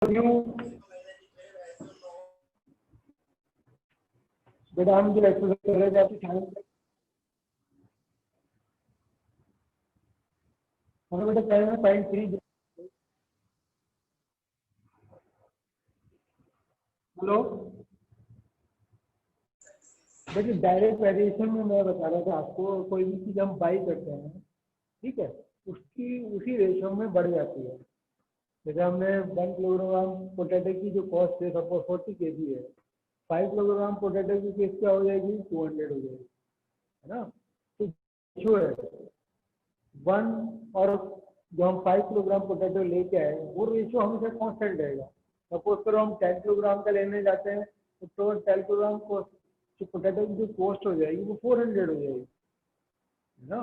बेटा हम जो एक्सरसाइज कर रहे थे आपकी टाइम हमें बेटा चाहिए 0.3। हेलो देखिए डायरेक्ट वेरिएशन में मैं बता रहा था आपको, कोई भी चीज़ हम बाई करते हैं, ठीक है, उसकी उसी रेशियो में बढ़ जाती है। जैसे हमने 1 किलोग्राम पोटैटो की जो कॉस्ट है सपोज 40 kg है, 5 किलोग्राम पोटैटो की केस क्या हो जाएगी, 200 हो जाएगी, है ना। तो रेशियो है 1, और जो हम 5 किलोग्राम पोटैटो लेके आए वो रेशियो हमेशा कांस्टेंट रहेगा। सपोज करो हम 10 किलोग्राम का लेने जाते हैं तो 10 किलोग्राम को जो पोटैटो की जो कॉस्ट हो जाएगी वो 400 हो जाएगी, है ना।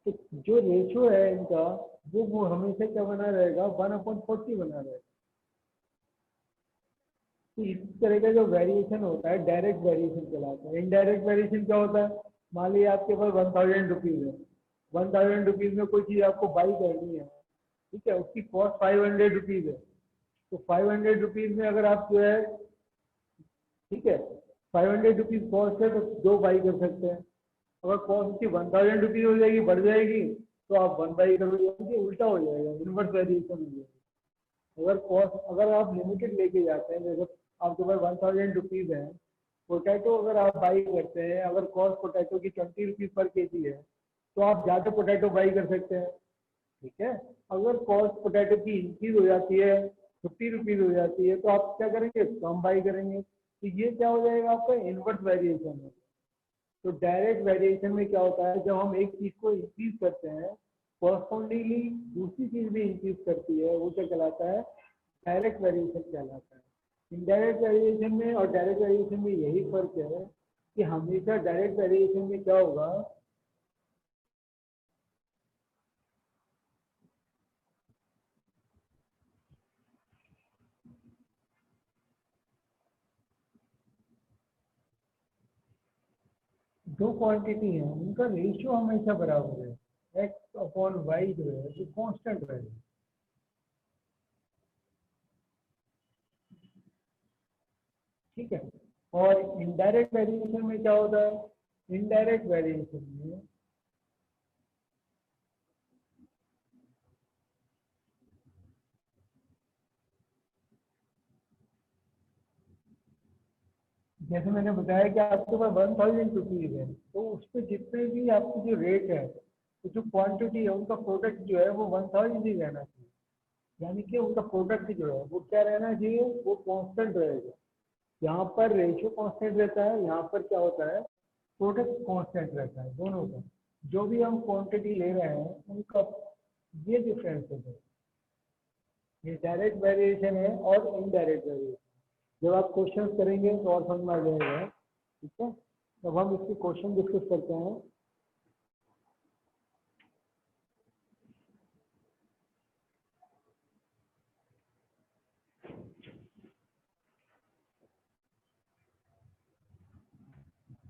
तो जो रेशियो है इनका वो हमेशा क्या बना रहेगा, 1/40 बना रहेगा। तो इस तरह का जो वेरिएशन होता है डायरेक्ट वेरिएशन कहलाता है। इनडायरेक्ट वेरिएशन क्या होता है, मान लीजिए आपके पास 1000 रुपीज़ है, 1000 रुपीज़ में कोई चीज़ आपको बाई करनी है, ठीक है, उसकी कॉस्ट 500 रुपीज़ है। तो 500 रुपीज़ में अगर आप जो है, ठीक है, 500 रुपीज़ कॉस्ट है तो 2 बाई कर सकते हैं। अगर कॉस्ट की 1000 रुपीज़ हो जाएगी, बढ़ जाएगी, तो आप 1 बाई करोगे, उल्टा हो जाएगा, इनवर्स वेरिएशन हो जाएगा। अगर आप लिमिटेड लेके जाते हैं, जैसे आपके पास 1000 रुपीज़ है, पोटैटो अगर आप बाई करते हैं, अगर कॉस्ट पोटैटो की 20 रुपीज़ पर केजी है, तो आप ज़्यादा पोटैटो बाई कर सकते हैं, ठीक है। अगर कॉस्ट पोटैटो की इंक्रीज हो जाती है, 50 रुपीज़ हो जाती है, तो आप क्या करेंगे, कम बाई करेंगे। तो ये क्या हो जाएगा, आपका इनवर्स वेरिएशन है। तो डायरेक्ट वेरिएशन में क्या होता है, जब हम एक चीज़ को इंक्रीज करते हैं, कॉरस्पॉन्डिंगली दूसरी चीज़ भी इंक्रीज करती है, वो क्या कहलाता है, डायरेक्ट वेरिएशन कहलाता है। इनडायरेक्ट वेरिएशन में और डायरेक्ट वेरिएशन में यही फर्क है कि हमेशा डायरेक्ट वेरिएशन में क्या होगा, 2 क्वांटिटी है, उनका रेशियो हमेशा बराबर है, एक्स अपॉन वाई जो है वो कांस्टेंट रहेगा, ठीक है। और इनडायरेक्ट वेरिएशन में क्या होता है, इनडायरेक्ट वेरिएशन में जैसे मैंने बताया कि आपके पास 1000 रुपीज़ है, तो उस पर जितने भी आपकी जो रेट है, तो जो क्वांटिटी है उनका प्रोडक्ट जो है वो 1000 ही रहना चाहिए। यानी कि उनका प्रोडक्ट जो है वो क्या रहना चाहिए, वो कांस्टेंट रहेगा। यहाँ पर रेशियो कांस्टेंट रहता है, यहाँ पर क्या होता है, प्रोडक्ट कांस्टेंट रहता है, दोनों का। जो भी हम क्वांटिटी ले रहे हैं उनका ये डिफरेंस है, ये डायरेक्ट वेरिएशन है और इनडायरेक्ट वेरिएशन। जब आप क्वेश्चन करेंगे तो और समझ में आ जाएगा, ठीक है। तब हम इसके क्वेश्चन डिस्कस करते हैं।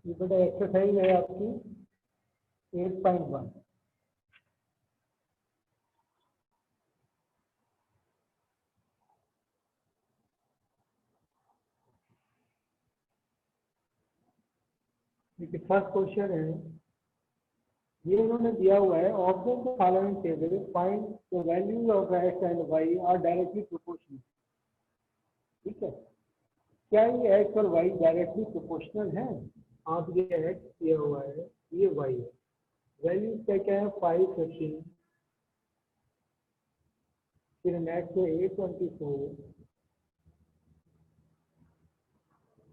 ये बेटा एक्सरसाइज है आपकी 8.1। देखिए फर्स्ट क्वेश्चन है, ये इन्होंने दिया हुआ है, observe the following table, find the values of X and Y are directly proportional, ठीक है। क्या ये एक्स और वाई डायरेक्टली प्रोपोर्शनल है। आप ये एक्स दिया हुआ है, ये वाई है, वैल्यूज क्या क्या है, 5, 15, फिर नेक्स्ट है 824,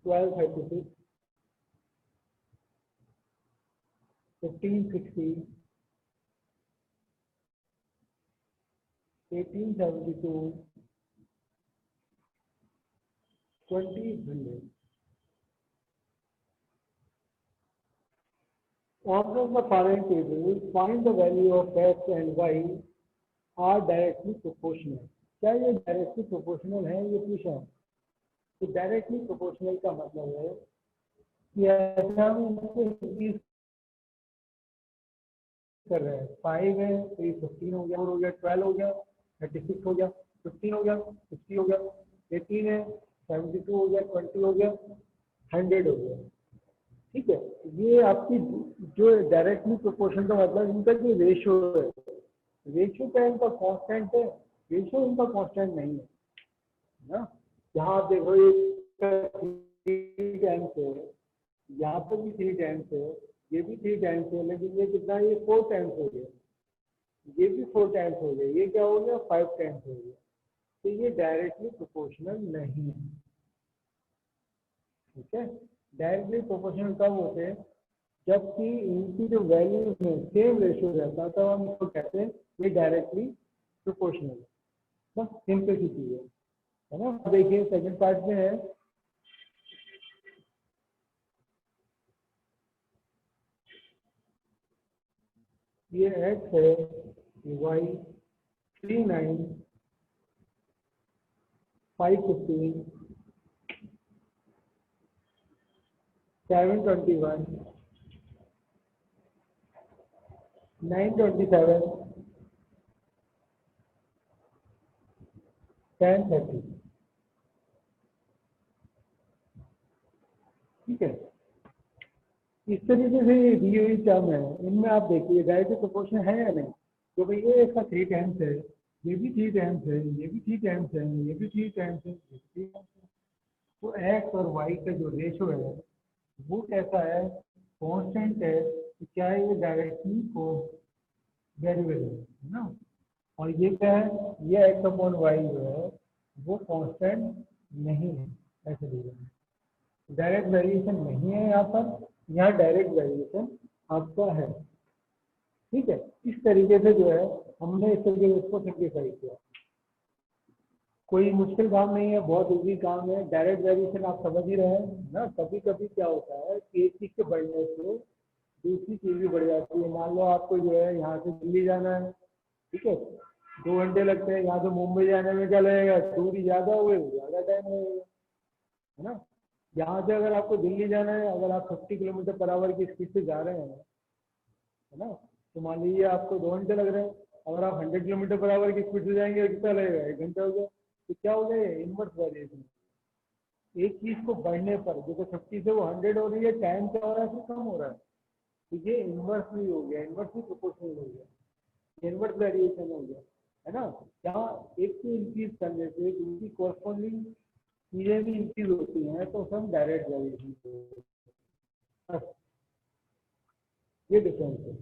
1236, 1560, 1872, 2000। Observe the following table, find the value of x and y are directly proportional। क्या ये डायरेक्टली प्रोपोर्शनल है, ये पूछा है। तो डायरेक्टली प्रोपोर्शनल का मतलब है कि ऐसा हम इनको इंक्रीज कर रहे हैं, 5 है तो ये 15 हो गया, 4 हो गया, 12 हो गया, 36 हो गया, 15 हो गया, 60 हो गया, 18 है, 72 हो गया, 20 हो गया, 100 हो गया। ठीक है, ये आपकी जो डायरेक्टली प्रोपोर्शन का मतलब इनका जो रेशियो है, रेशियो क्या इनका कांस्टेंट है? रेशियो इनका कांस्टेंट नहीं है ना। यहाँ आप देखो ये 3 टाइम्स है, यहाँ पर भी 3 टाइम्स है, ये भी 3 टाइम्स है, लेकिन ये कितना, ये 4 टाइम्स हो गया, ये भी 4 टाइम्स हो गया, ये क्या हो गया, 5 टाइम्स हो गया। तो ये डायरेक्टली प्रोपोर्शनल नहीं है। ठीक है, डायरेक्टली प्रोपोर्शनल कब होते हैं? जबकि इनकी जो वैल्यू में सेम रेशियो रहता है, तो हम इसको कहते हैं ये डायरेक्टली प्रोपोर्शनल। बस सिंपल सी चीज है ना। देखिए सेकंड पार्ट में है, ये x है, y 39 515 721 927 1030। ठीक है, इस तरीके से ये दी हुई टर्म है, इनमें आप देखिए डायरेक्ट प्रोपोर्शन है या नहीं। तो भाई ये इसका 3 टाइम्स है, ये भी 3 टाइम्स है, ये भी 3 टाइम्स है, ये भी 3 टाइम्स है, ये भी 3 टाइम्स है। तो एक्स और वाई का जो रेशो है वो कैसा है, कांस्टेंट है। तो क्या है, ये डायरेक्टली को वेरिएबल है ना। और ये क्या है, ये एक्स अपॉन वाई जो है वो कांस्टेंट नहीं है, ऐसे दिया है। डायरेक्ट वेरिएशन नहीं है यहाँ पर, यहाँ डायरेक्ट वेरिएशन आपका है। ठीक है, इस तरीके से जो है हमने इस तरीके से इसको सिंप्लीफाई किया। कोई मुश्किल काम नहीं है, बहुत इजी काम है। डायरेक्ट वेरिएशन आप समझ ही रहे हैं ना। कभी कभी क्या होता है कि एक चीज के बढ़ने से दूसरी चीज भी बढ़ जाती है। मान लो आपको जो है यहाँ से दिल्ली जाना है, ठीक है, 2 घंटे लगते हैं, यहाँ से मुंबई जाने में क्या लगेगा, दूरी ज्यादा हो गई, ज्यादा टाइम लगेगा, है ना। यहाँ से अगर आपको दिल्ली जाना है, अगर आप 50 किलोमीटर पर आवर की स्पीड से जा रहे हैं, है ना, तो मान लीजिए आपको 2 घंटे लग रहे हैं। अगर आप 100 किलोमीटर पर आवर की स्पीड से जाएंगे तो कितना लगेगा, 1 घंटा हो गया। तो क्या हो गया, इनवर्स वेरिएशन। एक चीज को बढ़ने पर जैसे 50 से वो 100 हो रही है, टाइम क्या हो रहा है, फिर कम हो रहा है, तो ये इनवर्सली हो गया, इनवर्सली प्रोपोर्शनल हो गया, इनवर्स वेरिएशन हो गया, है ना। यहाँ एक को इंक्रीज करने से दूसरी कॉरस्पॉन्डिंग चीजें भी इंक्रीज होती हैं, तो सब डायरेक्ट वेरिएशन, ये डिफरेंस है।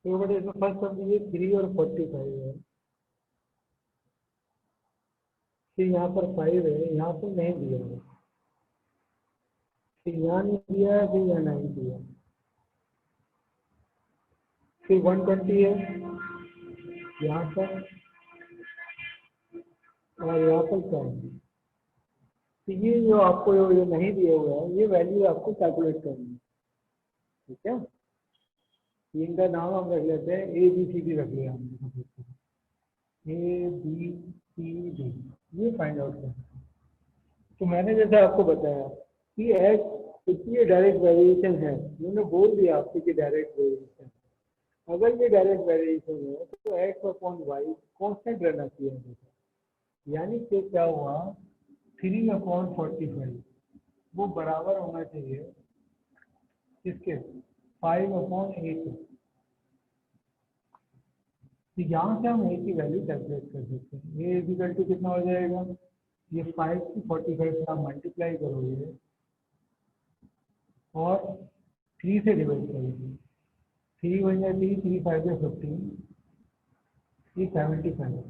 तो बट इसमें फर्स्ट सब ये 3 और 45 है, फिर यहाँ पर 5 है, यहाँ पर नहीं दिया है, फिर यहाँ नहीं दिया है, फिर यहाँ नहीं दिया है, फिर 120 है यहाँ पर, और यहाँ पर क्या है। तो ये जो आपको ये नहीं दिया हुआ है, ये वैल्यू आपको कैलकुलेट करनी है। ठीक है, इनका नाम हम रख लेते हैं ए बी सी डी, रख लिया हमने, ए बी सी डी, ये फाइंड आउट करना है। तो मैंने जैसे आपको बताया कि एक्स इसलिए डायरेक्ट वेरिएशन है, मैंने बोल दिया आपको कि डायरेक्ट वेरिएशन, अगर ये डायरेक्ट वेरिएशन है तो एक्स अपॉन वाई कॉन्स्टेंट रहना चाहिए हमेशा। यानी कि क्या हुआ, 3/45 वो बराबर होना चाहिए किसके, 5/8। तो यहाँ से हम ए की वैल्यू कैलकुलेट कर सकते हैं। ए इक्वल टू कितना हो जाएगा, ये 5 की 45 से आप मल्टीप्लाई करोगे और 3 से डिवाइड करोगे, 3 बन जाती है, 3 5 15, 375,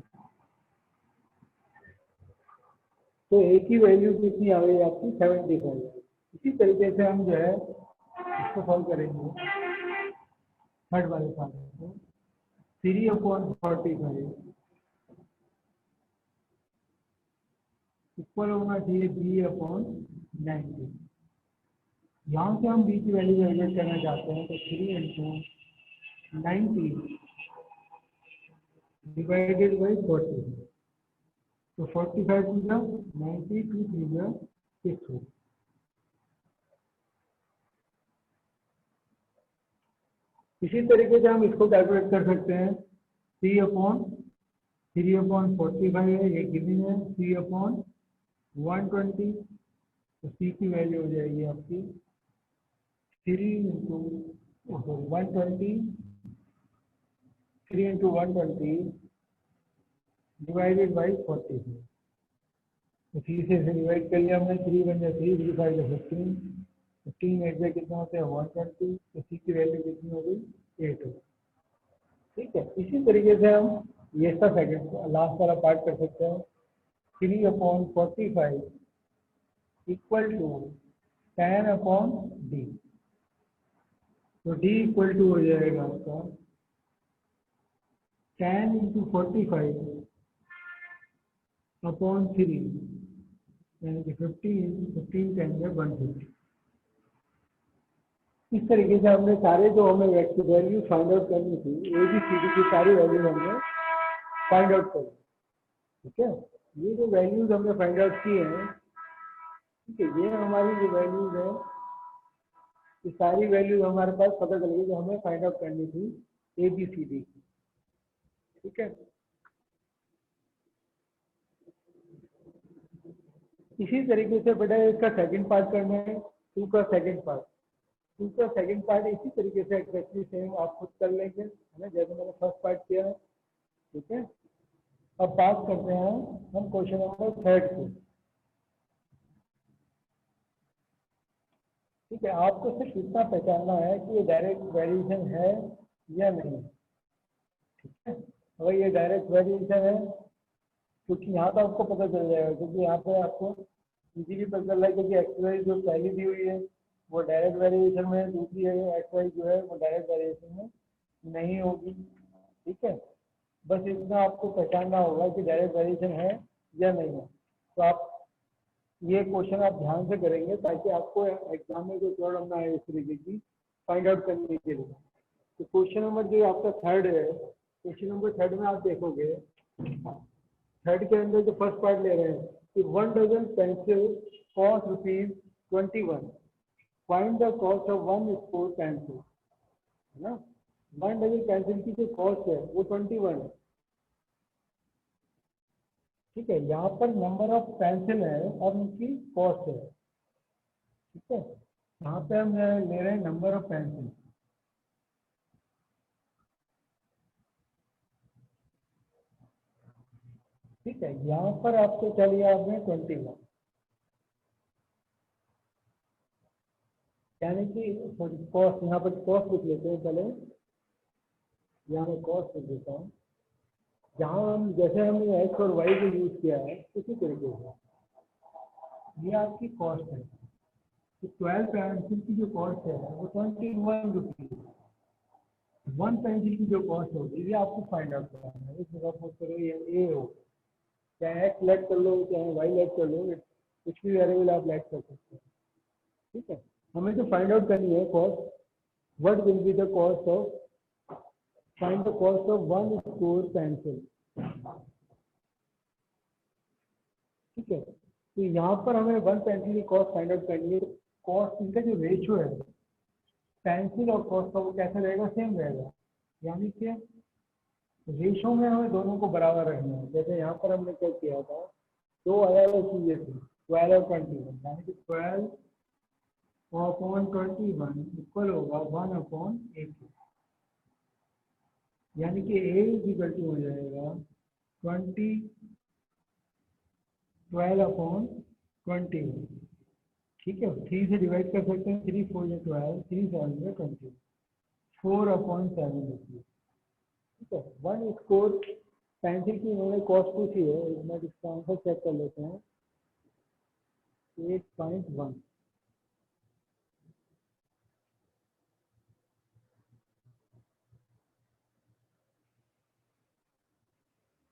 तो ए की वैल्यू कितनी आ गई आपकी 75। इसी तरीके से हम जो है इसको सॉल्व करेंगे थर्ड वाले पार्ट को। 3/45 इक्वल होना चाहिए b/90। यहाँ से हम b की वैल्यू कैलकुलेट करना चाहते हैं, तो 3 × 90 डिवाइडेड बाई 40। तो 45 की 90 2 3 6 हो। इसी तरीके से हम इसको कैलकुलेट कर सकते हैं। 3/45 है, ये गिवन है 3/120। तो सी की वैल्यू हो जाएगी आपकी 3 × 120 डिवाइडेड बाई 40। तो 3 से डिवाइड कर लिया हमने, 3 बन जाए 3, 3 5 15, 15 8 में कितना होता है 120। तो सी की वैल्यू कितनी हो गई 8 हो। ठीक है, इसी तरीके से हम ये सब सेकंड लास्ट वाला पार्ट कर सकते हैं। 3/45 इक्वल टू 10/d। तो d इक्वल टू हो जाएगा आपका 10 × 45/3, यानी कि 50 × 15 10 में 150। इस तरीके से हमने सारे जो हमें वैल्यू फाइंड आउट करनी थी, ए बी सी डी की सारी वैल्यू हमने फाइंड आउट करी। ठीक है, ये जो वैल्यूज हमने फाइंड आउट की हैं, ठीक है, ये हमारी जो वैल्यूज है, ये सारी वैल्यूज हमारे पास पता चल गई जो हमें फाइंड आउट करनी थी ए बी सी डी की। ठीक है, इसी तरीके से बेटा इसका सेकंड पार्ट करना है। 2 का सेकंड पार्ट, 2 का सेकंड पार्ट इसी तरीके से एक्जैक्टली सेम आप खुद कर लेंगे, है ना, जैसे मैंने फर्स्ट पार्ट किया है। ठीक है, अब बात करते हैं हम क्वेश्चन नंबर 3 की। ठीक है, आपको सिर्फ इतना पहचानना है कि ये डायरेक्ट वेरिएशन है या नहीं। ठीक है, अगर ये डायरेक्ट वेरिएशन है, क्योंकि यहाँ तो आपको पता चल जाएगा, क्योंकि यहाँ पे आपको इजीली पता चल रहा है, क्योंकि एक्स वाई जो पहली दी हुई है वो डायरेक्ट वेरिएशन में है, दूसरी है एक्स वाई जो है वो डायरेक्ट वेरिएशन में नहीं होगी। ठीक है, बस इतना आपको पहचानना होगा कि डायरेक्ट वेरिएशन है या नहीं है। तो आप ये क्वेश्चन आप ध्यान से करेंगे ताकि आपको एग्जाम में कोई प्रॉब्लम ना आए इस तरीके की फाइंड आउट करने के लिए। तो क्वेश्चन नंबर जो आपका 3 है, क्वेश्चन नंबर 3 में आप देखोगे, 3 के अंदर जो फर्स्ट पार्ट ले रहे हैं कि 1 dozen pencil cost ₹21, find the cost of 1 score pencil. है ना, 1 डजन पेंसिल की जो कॉस्ट है वो 21 है। ठीक है, यहाँ पर नंबर ऑफ पेंसिल है और उनकी कॉस्ट है। ठीक है, यहाँ पे हम ले रहे हैं नंबर ऑफ पेंसिल। ठीक है, यहाँ पर आपको क्या लिया आपने 21, यानी कि कॉस्ट, यहाँ पर कॉस्ट लिख लेते हैं पहले, यहाँ मैं कॉस्ट लिख देता हूँ। जहाँ हम जैसे हमने एक्स और वाई को यूज किया है उसी तरीके से ये आपकी कॉस्ट है। तो 12 पेंसिल की जो कॉस्ट है वो 21 रुपीज। 1 पेंसिल की जो कॉस्ट होगी ये आपको फाइंड आउट करना है। इसमें सपोज करो ये ए हो, चाहे एक्स लेट कर लो चाहे वाई लेट कर लो, कुछ भी वेरिएबल आप लेट कर सकते हैं। ठीक है, हमें जो फाइंड आउट करनी है cost, what will be the cost of, find the cost of 1 score pencil. ठीक है, तो यहाँ पर हमें 1 पेंसिल की कॉस्ट फाइंड आउट करनी है। कॉस्ट इनका जो रेशियो है पेंसिल और कॉस्ट का वो कैसा रहेगा, सेम रहेगा, यानी कि रेशियो में हमें दोनों को बराबर रखना है। जैसे यहाँ पर हमने क्या किया था, 2 अलग अलग चीजें थी, 12 और 21, यानी कि 12/21 इक्वल होगा 1/80, यानी कि ए इक्वल टू हो जाएगा 12/21। ठीक है, 3 से डिवाइड कर सकते हैं, 3 4 या 12, 3 7 या 20, 4/7 रुपीज। ठीक है, 1 स्कोर पेंसिल की उन्होंने कॉस्ट पूछी है, एक मिनट इसका आंसर चेक कर लेते हैं। 8.1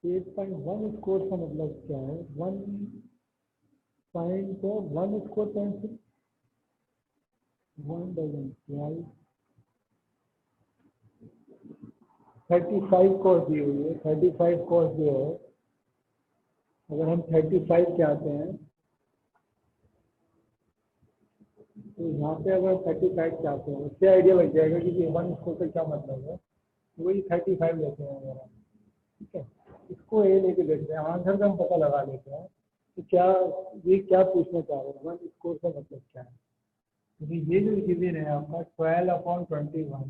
8.1 स्कोर का मतलब क्या है? 1.1 स्कोर पेंसिल 1 डजन 12 35 कॉस्ट दी हुई है। 35 कॉस्ट जो है, अगर हम 35 चाहते हैं तो यहाँ पे अगर 35 चाहते हैं, उससे आइडिया लग जाएगा कि 1 स्कोर का क्या मतलब है। वही 35 लेते हैं अगर हम, ठीक है। इसको ए लेके देखते हैं, आंसर का हम पता लगा लेते हैं कि क्या ये क्या पूछना चाह रहे हैं, 1 स्कोर का मतलब क्या है। क्योंकि ये जो गिवन है आपका 12/21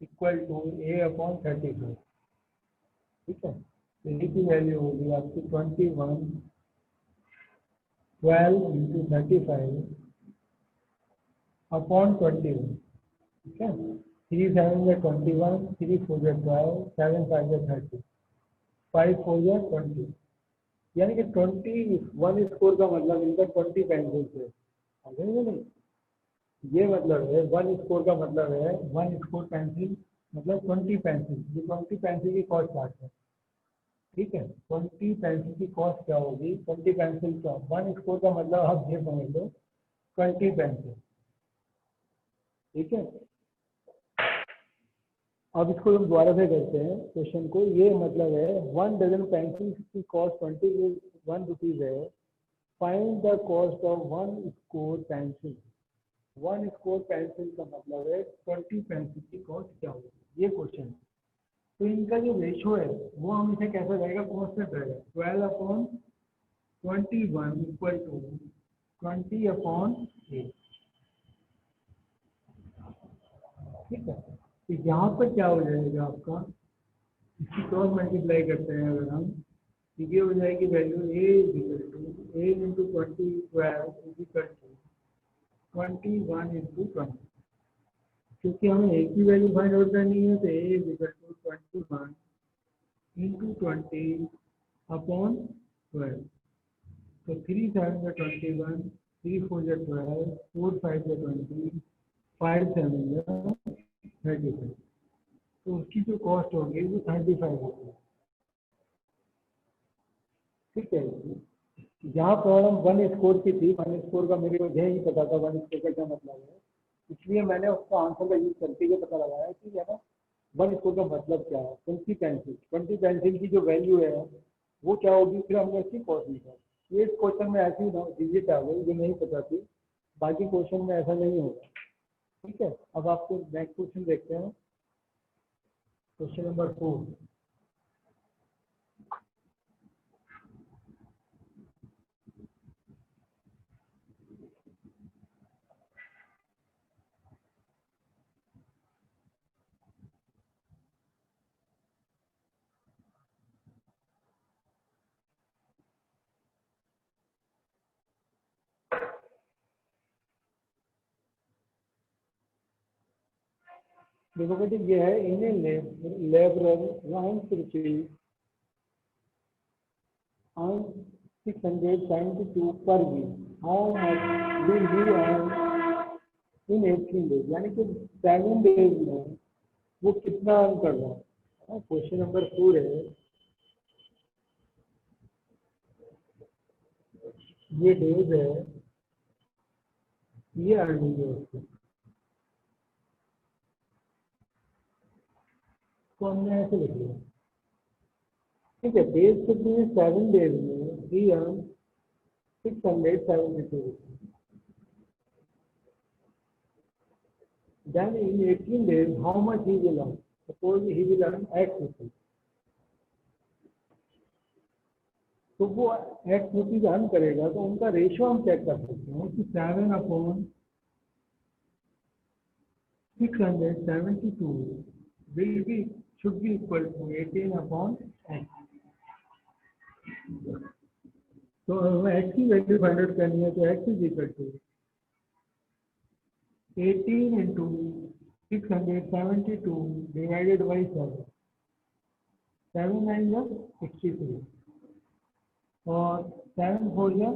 इक्वल टू A/35, ठीक है। तो ए की वैल्यू होगी आपकी 21 12 इंटू 35/21, ठीक है। 3 7 या 21, 3 4 या 12, 7 5 या 30, 5 4 या 20, यानी कि 21 स्कोर का मतलब इनका 20 पेंसिल है। समझेंगे नहीं? ये मतलब है 1 स्कोर का मतलब है 1 स्कोर पेंसिल मतलब 20 पेंसिल। ये 20 पेंसिल की कॉस्ट चार्ट है, ठीक है। 20 पेंसिल की कॉस्ट क्या होगी? 20 पेंसिल का 1 स्कोर का मतलब आप ये समझ लो 20 पेंसिल, ठीक है। अब इसको हम दोबारा से करते हैं क्वेश्चन को। ये मतलब है 1 डजन पेंसिल की कॉस्ट 21 रुपीज है। Find the cost of 1 score pencil. 1 score pencil का मतलब है 20 पेंसिल की कॉस्ट क्या होगी, ये क्वेश्चन है। तो इनका जो रेशो है वो हम इसे कैसा रहेगा, कॉन्स्टेंट रहेगा। 12/21 इक्वल टू 20/8, ठीक है। तो यहाँ पर क्या हो जाएगा आपका, इसकी क्रॉस मल्टीप्लाई करते हैं अगर हम, ये हो जाएगी value A into 20 12 equal to 21 into 20। क्योंकि हमें एक ही वैल्यू फाइंड आउट करनी है, तो A इक्वल टू 21 इंटू 20/12। तो 3 7 या 21, 3 4 या 12, 4 5 या 20, 5 7 या 35। तो उसकी जो कॉस्ट होगी वो 35 होगी, ठीक है। यहाँ प्रॉब्लम 1 स्कोर की थी। 1 स्कोर का मेरे को यही पता था 1 स्कोर का क्या मतलब है, इसलिए मैंने उसका आंसर का यूज करके ये पता लगाया कि है ना 1 स्कोर का मतलब क्या है। 20 पेंसिल की जो वैल्यू है वो क्या होगी, फिर हमने इसकी कॉस्ट निकाली। ये इस क्वेश्चन में ऐसी डिजिट आ गई जो नहीं पता थी, बाकी क्वेश्चन में ऐसा नहीं होगा, ठीक है। अब आपको नेक्स्ट क्वेश्चन देखते हैं, क्वेश्चन नंबर 4। देखो बेटे, ये है in labourer round receive on 672 per week. How much will he earn in 18 days? यानी कि 7 डेज में वो कितना अर्न कर रहा है। क्वेश्चन नंबर 4 है, ये डेज है, ये अर्निंग है उसकी, तो हमने ऐसे लिख लिया, ठीक है। डेज कितनी है? 7 डेज में ही earn 672 rupees. Then in 18 days, how much he will earn? Suppose he will earn X rupees. तो वो X रुपीज अर्न करेगा, तो उनका रेशियो हम चेक कर सकते हैं कि 7/672 will be should be equal to 18/X। तो हमें X की वैल्यू फाइंड आउट करनी है, तो X is equal to 18 into 672 divided by 7, 7 9 या 63, और 7 4 या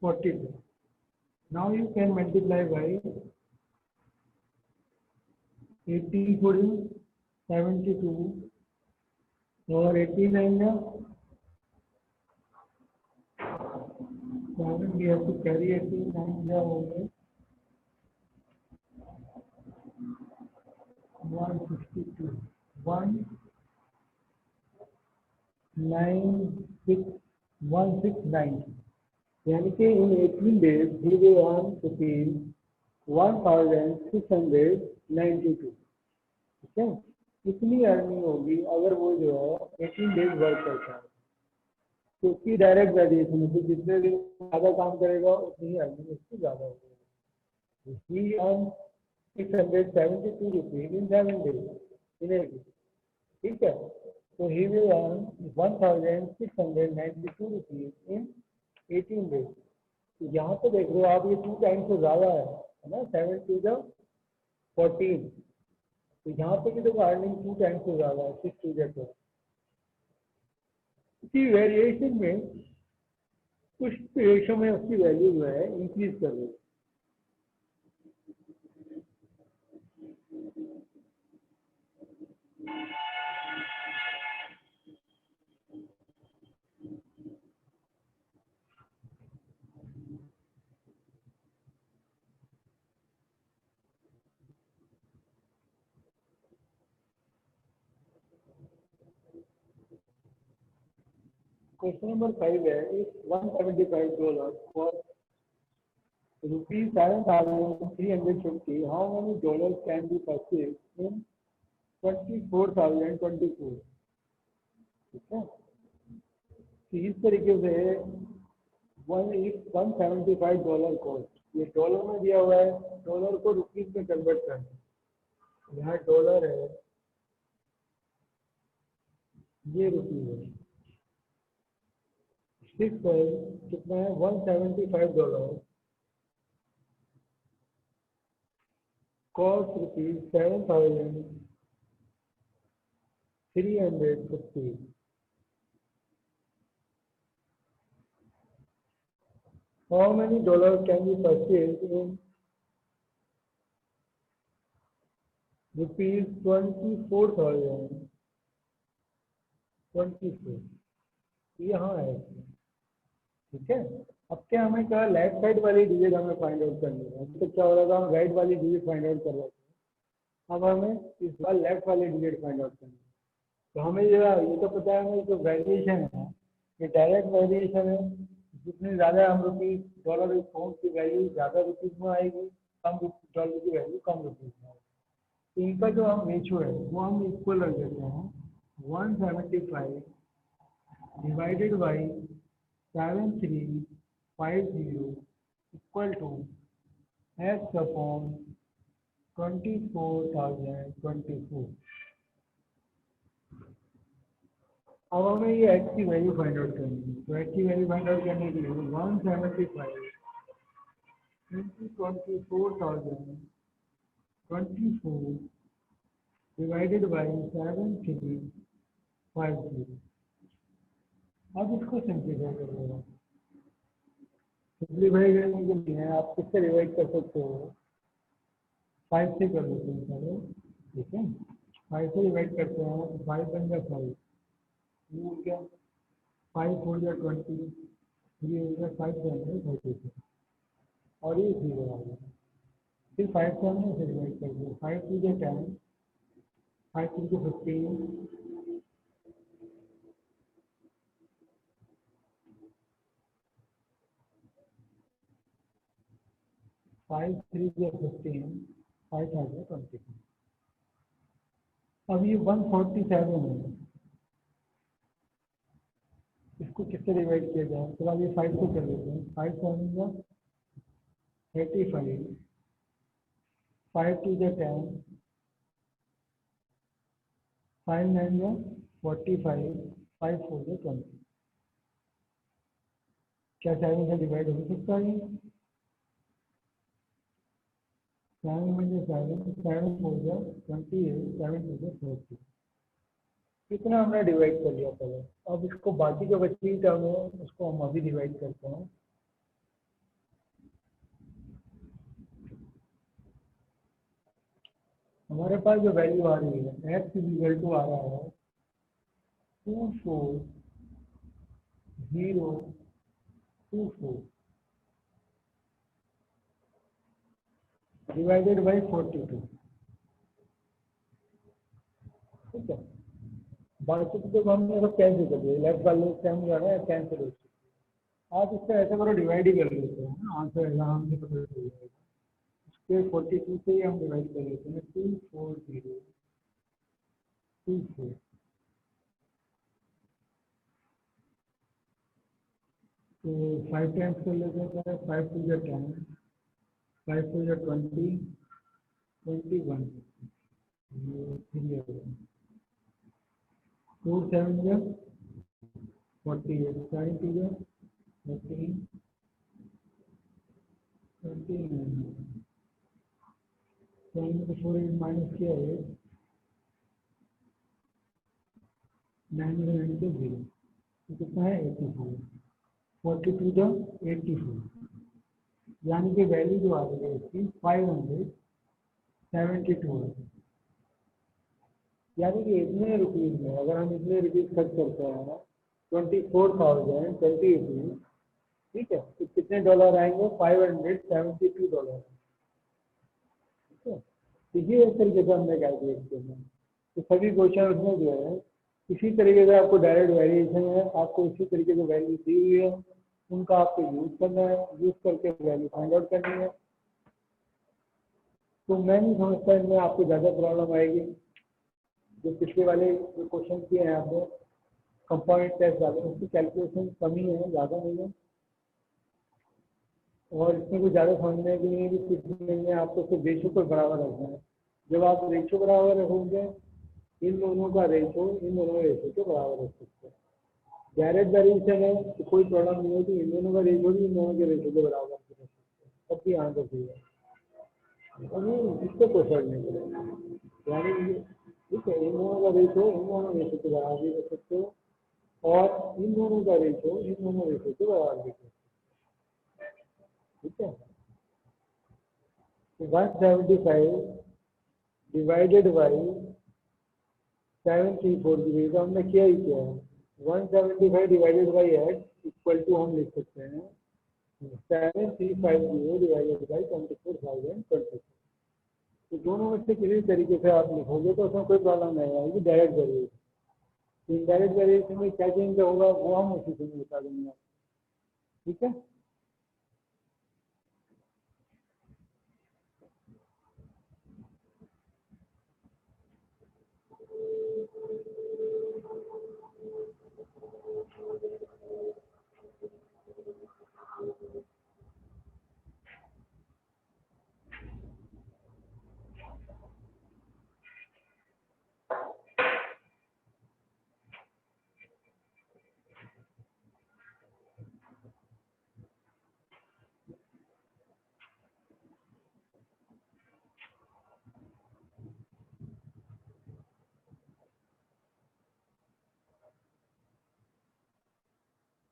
42. Now you can multiply by 18 for 72 और 89 ना 7 we have to carry 89 क्या हो गए 162 196 यानी कि इन 18 days he will earn rupees 1692. ठीक है, कितनी अर्निंग होगी अगर वो जो है 18 days वर्क करता है, क्योंकि डायरेक्ट वेरिएशन है, जितने दिन ज़्यादा काम करेगा उतनी ही अर्निंग उसकी ज़्यादा होगी। he earned 672 rupees in 7 days in a week. ठीक है, तो he will earn 1692 rupees in 18 days. तो यहाँ पे देख रहे हो आप, ये 2 टाइम्स से ज़्यादा है ना, 7 to the 14, तो यहाँ पे भी देखो अर्निंग 2 टाइम्स से ज़्यादा है 6 to the 12. इसी वेरिएशन में कुछ रेशो में उसकी वैल्यू जो है इंक्रीज कर रही है। क्वेश्चन नंबर 5 है, if $175 for ₹7,350, how many dollar can be purchase in 24,024? ठीक है, तो इस तरीके से $175 कॉस्ट, ये डॉलर में दिया हुआ है, डॉलर को रुपीज में कन्वर्ट करना, यहाँ डॉलर है, ये रुपीज है, कितना है $175 cost ₹7,350. How many dollars can be purchased in rupees 24,024? यहाँ है, ठीक है। अब क्या हमें क्या लेफ्ट साइड वाली डिजिट हमें फाइंड आउट करनी है, अभी तक क्या हो रहा था, हम राइट वाली डिजिट फाइंड आउट कर रहे थे, अब हमें इस बार लेफ्ट वाली डिजिट फाइंड आउट करनी है। तो हमें ये तो पता है हमें जो वेरिएशन है ये डायरेक्ट वेरिएशन है, जितने ज़्यादा हम रुपीज डॉलर अकाउंट की वैल्यू ज़्यादा रुपीज में आएगी, कम डॉलर की वैल्यू कम रुपीज में आएगी। तो इनका जो हम रेशियो है वो हम इक्वल रख देते हैं, 175 divided by 7350 equal to x upon 24,024। अब हमें ये x की वैल्यू फाइंड आउट करनी है, तो x की वैल्यू फाइंड आउट करने के लिए 175 into 24,024 डिवाइडेड बाई 7350। अब इसको सिंप्लीफाई कर देगा, सिंप्लीफाई करने के लिए आप किससे डिवाइड कर सकते हो, 5 से कर लेते हैं पहले, ठीक है। 5 से डिवाइड करते हैं, 5 बन गया 5, ये क्या 5 हो गया 20, ये हो गया 5 बन गया 30, और ये 0 आ गया। फिर 5 से हमने इसे डिवाइड कर दिया, 5 to the 10, 5 to the 15, 5 3 the 15, 5 आ गया 20। अब ये 147 है, इसको किससे डिवाइड किया जाए, तो अब ये 5 से कर लेते हैं, 5 से आएगा 35, 5 टू द 10, 5 9 या 45, 5 4 या 20। क्या 7 से डिवाइड हो सकता है, 7 में 7, 7 4 या 28, 7 2 या 30। इतना हमने डिवाइड कर लिया पहले। अब इसको बाकी जो बची टर्म है उसको हम अभी डिवाइड करते हैं। हमारे पास जो वैल्यू आ रही है x इक्वल टू आ रहा है 24024 डिवाइडेड बाई 42। ठीक है, बाकी तो हमने सब कैंसिल कर दिया, लेफ्ट वाले टाइम जो है कैंसिल हो चुकी। आप इससे ऐसा करो डिवाइड ही कर लेते हैं ना, आंसर आराम से पता चल जाएगा। इसके 42 से ही हम डिवाइड कर लेते हैं, 24024। तो 5 टाइम्स कर लेते हैं, 5 टू 10, 5 टू 20, 21, 4 7 48, 5 टू 13, 29, 7 को 4 माइनस किया है 9 के 0, तो कितना है 84, 42 जो 84, यानी कि वैल्यू जो आ रही है इसकी 572 है। यानी कि इतने रुपीज़ में अगर हम इतने रुपीज़ खर्च करते हैं 24,020 रुपीज़, ठीक है, तो कितने डॉलर आएंगे? $572। ठीक है, तो ये इस तरीके से हमने कैलकुलेट किया है। तो सभी क्वेश्चन में जो है इसी तरीके से आपको डायरेक्ट वेरिएशन है, आपको इसी तरीके से वैल्यू दी हुई है, उनका आपको यूज करना है, यूज करके वैल्यू फाइंड आउट करनी है। तो मैं नहीं समझता इनमें आपको ज़्यादा प्रॉब्लम आएगी। जो पिछले वाले जो क्वेश्चन किए हैं आपने कंपाउंड टेस्ट वाले, उसकी कैलकुलेशन कमी है, ज़्यादा नहीं है, और इसमें कुछ ज़्यादा समझने के लिए भी कुछ नहीं है। आपको सिर्फ रेशो को बराबर रखना है। जब आप रेशो बराबर रखोगे, इन दोनों का रेशो इन दोनों रेशो के बराबर रख सकते हैं। डायरेक्ट वेरिएशन है तो कोई प्रॉब्लम नहीं होती, इन दोनों का रेशो भी इन दोनों के रेशो के बराबर रख सकते हैं, तब भी आंसर सही है। इससे कोई फर्क नहीं पड़ेगा, यानी ठीक है, इन दोनों का रेशो इन दोनों रेशो के बराबर भी रख सकते हो, और इन दोनों का रेशो इन दोनों रेशो के बराबर भी रख सकते हो। ठीक है, 175 डिवाइडेड बाई 734, तो हमने किया ही क्या है, 175 divided by X equal to हम लिख सकते हैं 7350 डिवाइडेड बाई 24,024। तो दोनों में से किसी तरीके से आप लिखोगे तो उसमें कोई प्रॉब्लम नहीं आएगी। डायरेक्ट वेरिएशन, इनडायरेक्ट वेरिएशन में क्या चेंज होगा वो हम उसी से बता देंगे। ठीक है,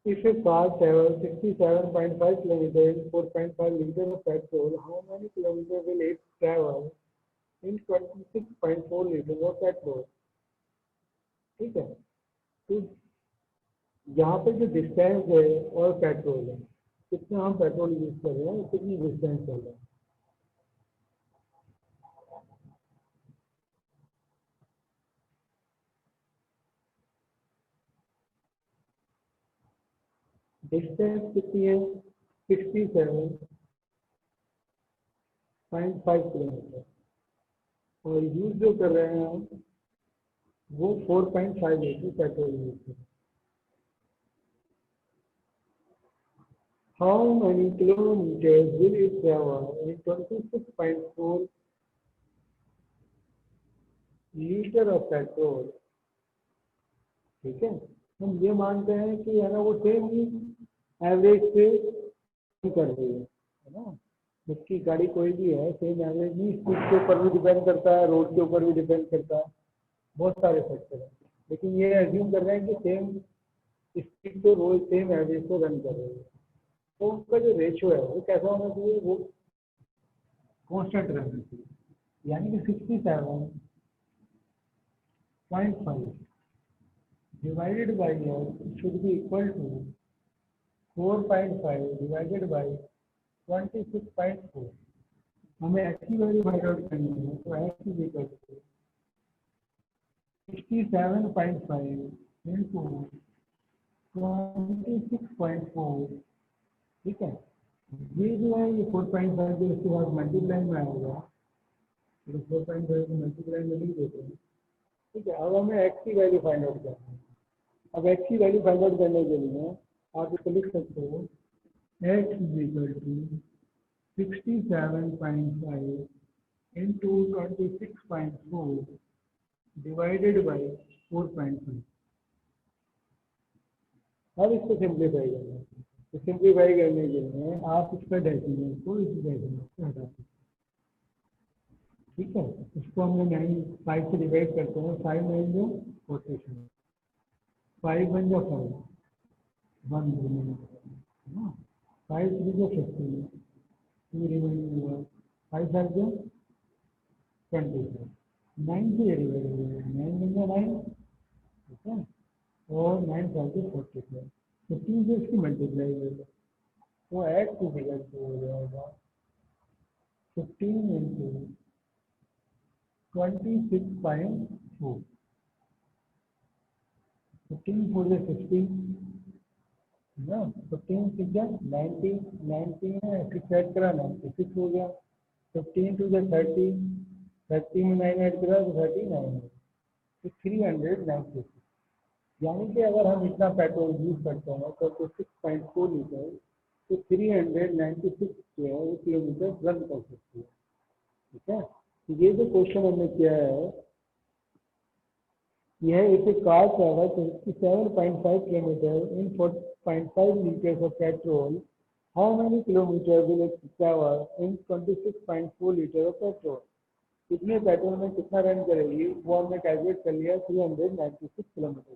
if a car travels 67.5 kilometers in 4.5 liters of petrol, how many kilometers will it travel in 26.4 liters of petrol? ठीक है, तो यहाँ पे जो डिस्टेंस है और पेट्रोल है, कितना हम पेट्रोल यूज कर रहे हैं, कितनी डिस्टेंस चल रहा है। डिस्टेंस कितनी है? 67.5 किलोमीटर, और यूज जो कर रहे हैं हम वो 4.5 लीटर पेट्रोल यूज कर रहे हैं। How many kilometers will it travel in 26.4 litre of petrol? ठीक है, हम ये मानते हैं कि है ना वो सेम ही एवरेज पे कर रही है ना। उसकी गाड़ी कोई भी है, सेम एवरेज नहीं, स्पीड के ऊपर भी डिपेंड करता है, रोड के ऊपर भी डिपेंड करता है, बहुत सारे फैक्टर हैं, लेकिन ये एज्यूम कर रहे हैं कि सेम स्पीड पे रोज सेम एवरेज पे रन कर रही है। तो उसका जो रेशियो है वो कैसा होना चाहिए, वो कॉन्स्टेंट रहना चाहिए, यानी कि 67.5 divided by x should be equal to 4.5 divided by 26.4. हमें x की वैल्यू फाइंड आउट करनी है, तो x is equal to 67.5 into 26.4. ठीक है, ये जो है ये 4.5 जो इसके बाद मल्टीप्लाई में आएगा, तो 4.5 को मल्टीप्लाई में लिख देते हैं. ठीक है, अब हमें x की वैल्यू फाइंड आउट करना है. अब x की वैल्यू फाइंड आउट करने के लिए आप इसको लिख सकते हो x is equal to 67.5 into 26.4 divided by 4.5. अब इसको सिंप्लीफाई करना है. तो सिंप्लीफाई करने के लिए आप इसका डेसिमल को इस डेसिमल से हटा सकते हैं. ठीक है, इसको हमने 5 से डिवाइड करते हैं. 5 9 जो 47, 5 1 जो 5, 1 रिमेनिंग, 5 3 जो 15, 2 रिमेनिंग हुआ, 5 5 जो 25, 9 से डिवाइड हो गया, 9 1 जो 9. ठीक है, और 9 5 जो 44, 15 से इसकी मल्टीप्लाई करेगा तो x इक्वल टू हो जाएगा 15 इंटू 26.4. 15 4 से 16 ना, 15 6 जा 19, 19 है 6 ऐड करा 96 हो गया. 15 2 जा 30, 30 में 9 ऐड करा तो 39, तो 396. यानी कि अगर हम इतना पेट्रोल यूज करते हैं तो 6.4 लीटर, तो 396 जो है वो किलोमीटर रन कर सकती है. ठीक है, तो ये जो क्वेश्चन हमने किया है, यह if A car travel 57.5 kilometre in 4.5 liters of petrol, how many kilometer will it travel in 26.4 liters of petrol? कितने पेट्रोल में कितना रन करेगी वो हमने कैलकुलेट कर लिया 396 किलोमीटर.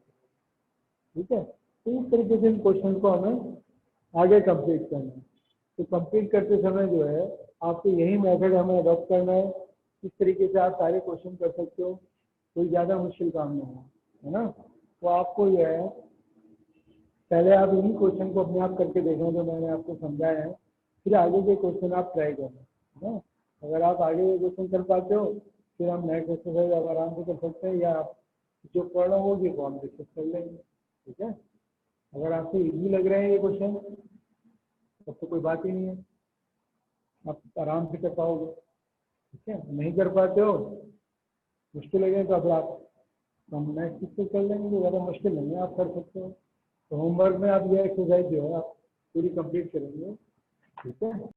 ठीक है, तो इस तरीके से इन क्वेश्चन को हमें आगे कंप्लीट करना है. तो कंप्लीट करते समय जो है आपको यही मेथड हमें अडॉप्ट करना है. इस तरीके से आप सारे क्वेश्चन कर सकते हो, कोई ज़्यादा मुश्किल काम नहीं है ना. तो आपको जो है पहले आप इन्हीं क्वेश्चन को अपने आप करके देखें जो मैंने आपको समझाया है, फिर आगे के क्वेश्चन आप ट्राई करें, है ना. अगर आप आगे के क्वेश्चन कर पाते हो फिर हम नेक्स्ट एक्सरसाइज आप आराम से कर सकते हैं, या आप जो प्रॉब्लम होगी वो हम डिस्कस कर लेंगे. ठीक है, अगर आपको इजी लग रहे हैं ये क्वेश्चन तब तो कोई बात ही नहीं है, आप आराम से कर पाओगे. ठीक है, नहीं कर पाते हो, मुश्किल लगे तो अब आप हम नेक्स्ट डिस्कस कर लेंगे. ज़्यादा मुश्किल नहीं है, आप कर सकते हो. तो होमवर्क में आप ये एक्सरसाइज जो है आप पूरी कंप्लीट करेंगे. ठीक है.